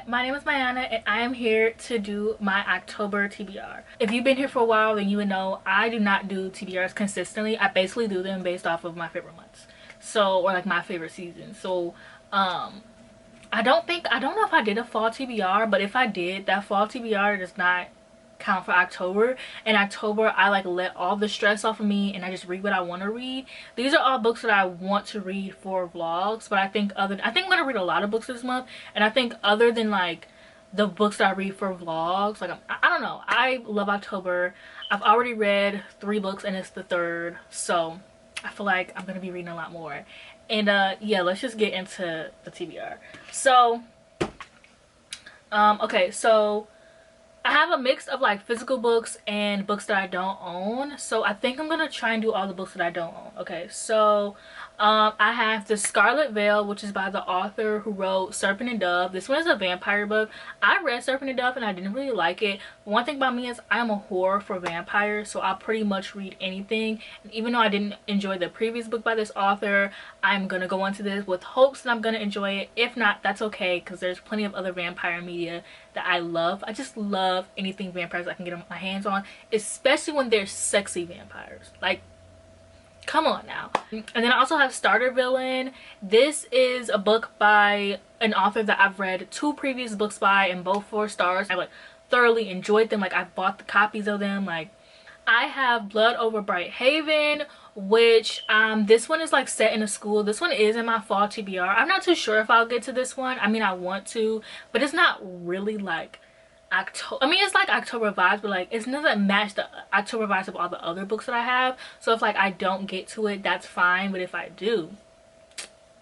Hi, my name is Mayana and I am here to do my October TBR. If you've been here for a while, then you would know I do not do TBRs consistently. I basically do them based off of my favorite months. So, or like my favorite season. So, I don't know if I did a fall TBR, but if I did, that fall TBR does not count for October. In October, I like let all the stress off of me and I just read what I want to read. These are all books that I want to read for vlogs, but I think I'm gonna read a lot of books this month, and I think other than like the books that I read for vlogs, like I don't know, I love October. I've already read 3 books and it's the 3rd, so I feel like I'm gonna be reading a lot more. And yeah, let's just get into the TBR. So okay, so I have a mix of like physical books and books that I don't own. So I think I'm gonna try and do all the books that I don't own. Okay, so I have The Scarlet Veil, which is by the author who wrote Serpent and Dove. This one is a vampire book. I read Serpent and Dove and I didn't really like it. One thing about me is I'm a whore for vampires, so I'll pretty much read anything. And even though I didn't enjoy the previous book by this author, I'm gonna go into this with hopes that I'm gonna enjoy it. If not, that's okay, because there's plenty of other vampire media that I love. I just love anything vampires I can get my hands on, especially when they're sexy vampires. Like, come on now. And then I also have Starter Villain. This is a book by an author that I've read 2 previous books by, and both 4 stars. I like thoroughly enjoyed them. Like, I bought the copies of them. Like, I have Blood Over Bright Haven, which this one is like set in a school. This one is in my fall TBR. I'm not too sure if I'll get to this one. I mean, I want to, but it's not really like October. I mean, it's like October vibes, but like it doesn't match the October vibes of all the other books that I have. So if like I don't get to it, that's fine, but if I do,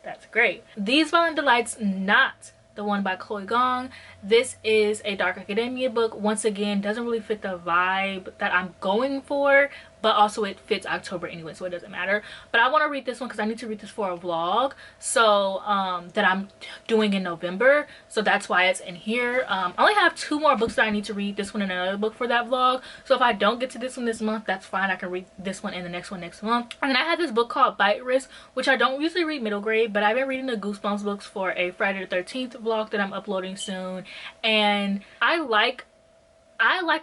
that's great. These Violent Delights, not the one by Chloe Gong. This is a dark academia book. Once again, doesn't really fit the vibe that I'm going for, but also it fits October anyway, so it doesn't matter. But I want to read this one because I need to read this for a vlog, so that I'm doing in November, so that's why it's in here. I only have 2 more books that I need to read, this one and another book for that vlog. So if I don't get to this one this month, that's fine. I can read this one and the next one next month. And then I have this book called Bite Risk, which I don't usually read middle grade, but I've been reading the Goosebumps books for a Friday the 13th vlog that I'm uploading soon. And I like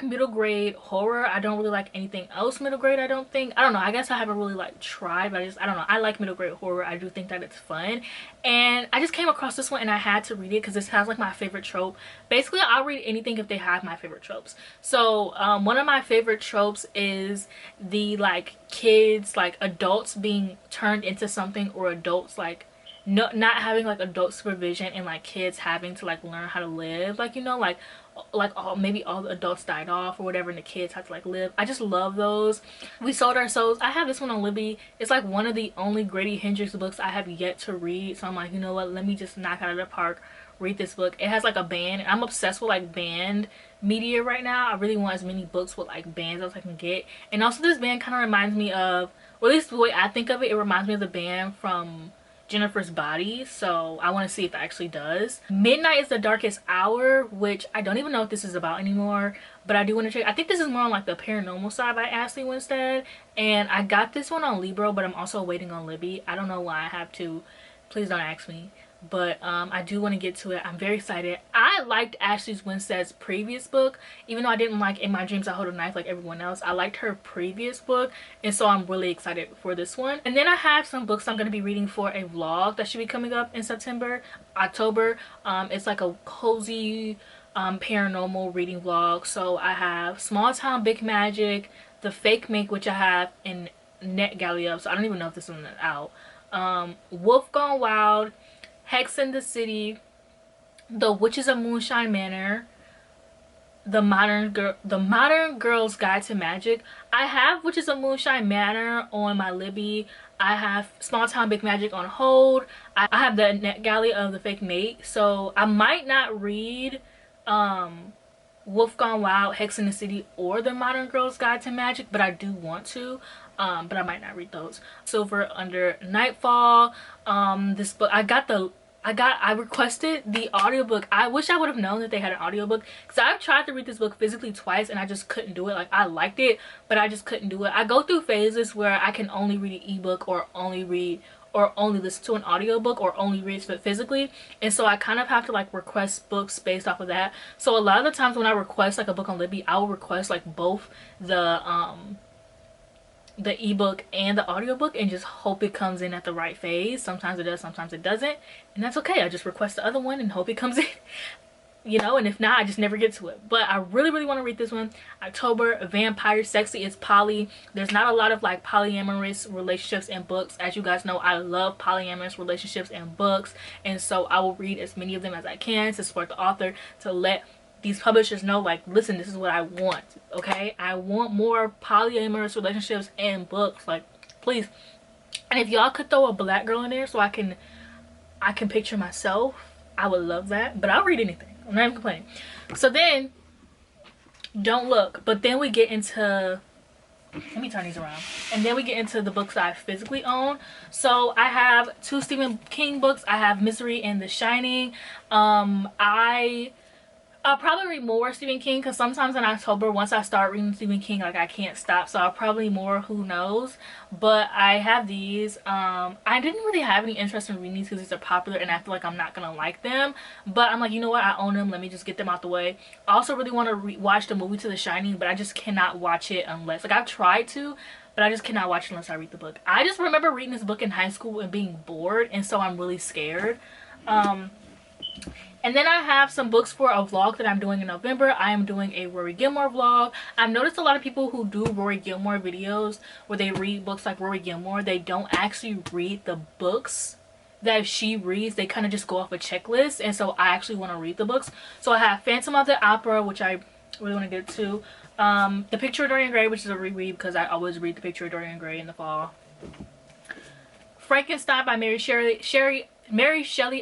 middle grade horror. I don't really like anything else middle grade, I don't think. I don't know, I guess I haven't really like tried, but I don't know, I like middle grade horror. I do think that it's fun, and I just came across this one and I had to read it because this has like my favorite trope. Basically, I'll read anything if they have my favorite tropes. So one of my favorite tropes is the like kids, like adults being turned into something, or adults like not having like adult supervision, and like kids having to like learn how to live, like, you know, like maybe all the adults died off or whatever and the kids have to like live. I just love those. We Sold Our Souls, I have this one on Libby. It's like one of the only Grady Hendrix books I have yet to read, so I'm like, you know what, let me just knock out of the park, read this book. It has like a band, and I'm obsessed with like band media right now. I really want as many books with like bands as I can get. And also this band kind of reminds me of, or at least the way I think of it, it reminds me of the band from Jennifer's Body, so I want to see if it actually does. Midnight is the Darkest Hour, which I don't even know what this is about anymore, but I do want to check. I think this is more on like the paranormal side by Ashley Winstead, and I got this one on Libro, but I'm also waiting on Libby. I don't know why I have to, please don't ask me, but I do want to get to it. I'm very excited. I liked Ashley Winstead's previous book, even though I didn't like In My Dreams I Hold a Knife like everyone else. I liked her previous book, and so I'm really excited for this one. And then I have some books I'm going to be reading for a vlog that should be coming up in October. It's like a cozy paranormal reading vlog. So I have Small Town Big Magic, The Fake Make, which I have in NetGalley of, so I don't even know if this one is out. Wolf Gone Wild, Hex in the City, The Witches of Moonshine Manor, The Modern Girl's Guide to Magic. I have Witches of Moonshine Manor on my Libby. I have Small Town Big Magic on hold. I have the NetGalley of The Fake Mate, so I might not read Wolf Gone Wild, Hex in the City, or The Modern Girl's Guide to Magic, but I do want to. But I might not read those. Silver Under Nightfall. This book I requested the audiobook. I wish I would have known that they had an audiobook, because I've tried to read this book physically twice and I just couldn't do it. Like, I liked it, but I just couldn't do it. I go through phases where I can only read an ebook or only read or only listen to an audiobook or only read it physically. And so I kind of have to like request books based off of that. So a lot of the times when I request like a book on Libby, I will request like both the ebook and the audiobook and just hope it comes in at the right phase. Sometimes it does, sometimes it doesn't, and that's okay. I just request the other one and hope it comes in, you know, and if not, I just never get to it. But I really want to read this one. October, Vampire Sexy. It's poly. There's not a lot of like polyamorous relationships in books. As you guys know, I love polyamorous relationships in books, and so I will read as many of them as I can to support the author, to let these publishers know, like, listen, this is what I want, okay? I want more polyamorous relationships in books, like, please. And if y'all could throw a black girl in there so I can picture myself, I would love that. But I'll read anything. I'm not even complaining. So then, Don't Look. But then we get into, let me turn these around. And then we get into the books that I physically own. So I have 2 Stephen King books. I have Misery and The Shining. I'll probably read more Stephen King because sometimes in October, once I start reading Stephen King, like, I can't stop. So I'll probably read more, who knows. But I have these. I didn't really have any interest in reading these because these are popular and I feel like I'm not gonna like them. But I'm like, you know what, I own them, let me just get them out the way. I also really want to watch the movie to The Shining, but I just cannot watch it unless, like, I've tried to, but I just cannot watch it unless I read the book. I just remember reading this book in high school and being bored, and so I'm really scared. And then I have some books for a vlog that I'm doing in November. I am doing a Rory Gilmore vlog. I've noticed a lot of people who do Rory Gilmore videos where they read books like Rory Gilmore, they don't actually read the books that she reads. They kind of just go off a checklist, and so I actually want to read the books. So I have Phantom of the Opera, which I really want to get to. The Picture of Dorian Gray, which is a reread because I always read The Picture of Dorian Gray in the fall. Frankenstein by Mary Shelley.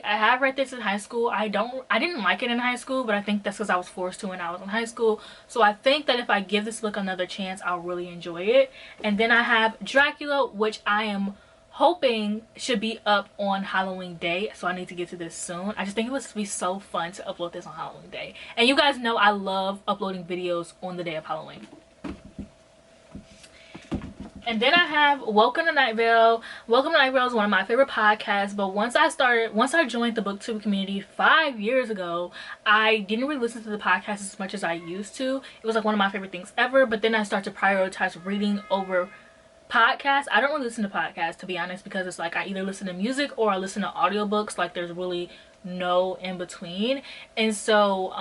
I have read this in high school. I didn't like it in high school, but I think that's because I was forced to when I was in high school. So I think that if I give this book another chance, I'll really enjoy it. And then I have Dracula, which I am hoping should be up on Halloween Day. So I need to get to this soon. I just think it would be so fun to upload this on Halloween Day. And you guys know I love uploading videos on the day of Halloween. And then I have Welcome to Night Vale. Welcome to Night Vale is one of my favorite podcasts, but once I joined the booktube community 5 years ago, I didn't really listen to the podcast as much as I used to. It was like one of my favorite things ever, but then I started to prioritize reading over podcasts. I don't really listen to podcasts, to be honest, because it's like I either listen to music or I listen to audiobooks. Like, there's really no in between. And so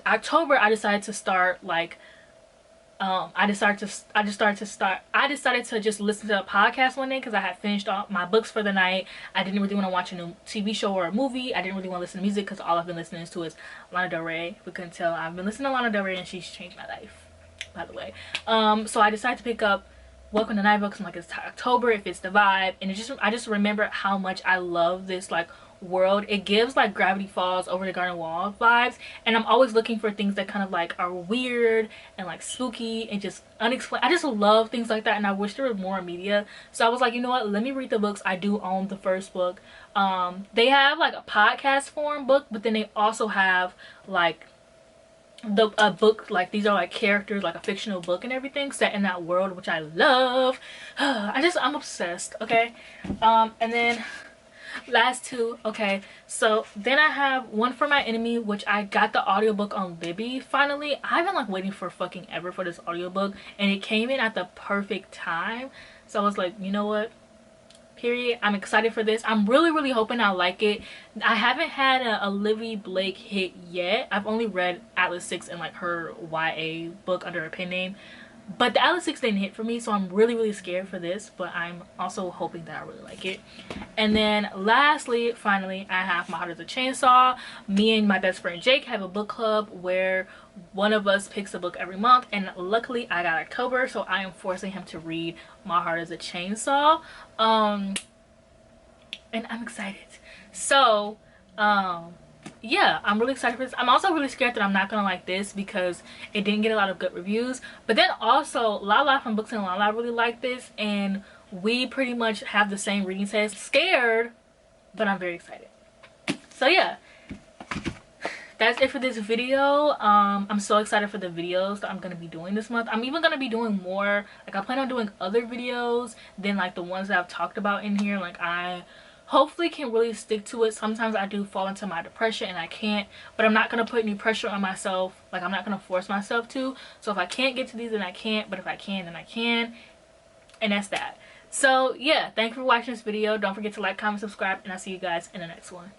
October I decided to start like I decided to just listen to a podcast one day because I had finished all my books for the night. I didn't really want to watch a new TV show or a movie. I didn't really want to listen to music because all I've been listening to is Lana Del Rey. If we couldn't tell, I've been listening to Lana Del Rey and she's changed my life, by the way. So I decided to pick up Welcome to Night Vale because I'm like, it's October, it fits the vibe, and I just remember how much I love this like world. It gives like Gravity Falls, Over the Garden Wall vibes, and I'm always looking for things that kind of like are weird and like spooky and just unexplained. I just love things like that, and I wish there was more media. So I was like, you know what, let me read the books. I do own the first book. They have like a podcast form book, but then they also have like a book, like these are like characters, like a fictional book and everything set in that world, which I love. I'm obsessed. Okay. And then last two. Okay, so then I have One for My Enemy, which I got the audiobook on Libby finally. I've been like waiting for fucking ever for this audiobook, and it came in at the perfect time. So I was like, you know what, period, I'm excited for this. I'm really hoping I like it. I haven't had a Livy Blake hit yet. I've only read Atlas 6 and like her YA book under a pen name, but the Atlas 6 didn't hit for me, so I'm really scared for this, but I'm also hoping that I really like it. And then lastly, finally, I have My Heart is a Chainsaw. Me and my best friend Jake have a book club where one of us picks a book every month, and luckily I got October, so I am forcing him to read My Heart is a Chainsaw. And I'm excited. So yeah, I'm really excited for this. I'm also really scared that I'm not gonna like this because it didn't get a lot of good reviews. But then also Lala from Books and Lala really liked this, and we pretty much have the same reading taste. Scared, but I'm very excited. So yeah, that's it for this video. I'm so excited for the videos that I'm gonna be doing this month. I'm even gonna be doing more, like I plan on doing other videos than like the ones that I've talked about in here. Like I hopefully can really stick to it. Sometimes I do fall into my depression and I can't, but I'm not gonna put any pressure on myself. Like I'm not gonna force myself to. So if I can't get to these, then I can't, but if I can, then I can, and that's that. So yeah, thank you for watching this video. Don't forget to like, comment, subscribe, and I'll see you guys in the next one.